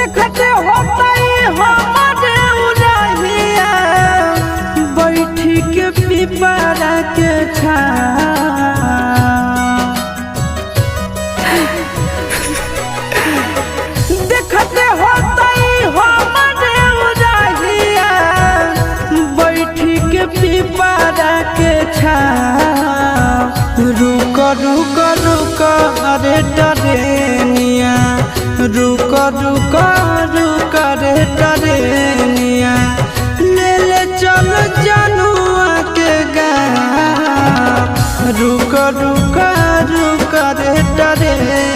देखते होता हमारे उड़हिया बैठी के पिपरा के देखते होता हमारे उड़हिया बैठी के पिपरा के रुक रुक रुक अरे टरेनिया रुक रुक रुक रे टरेनिया ले ले चल जनुआ के गाँव रुक रुक रुक रे टरेनिया।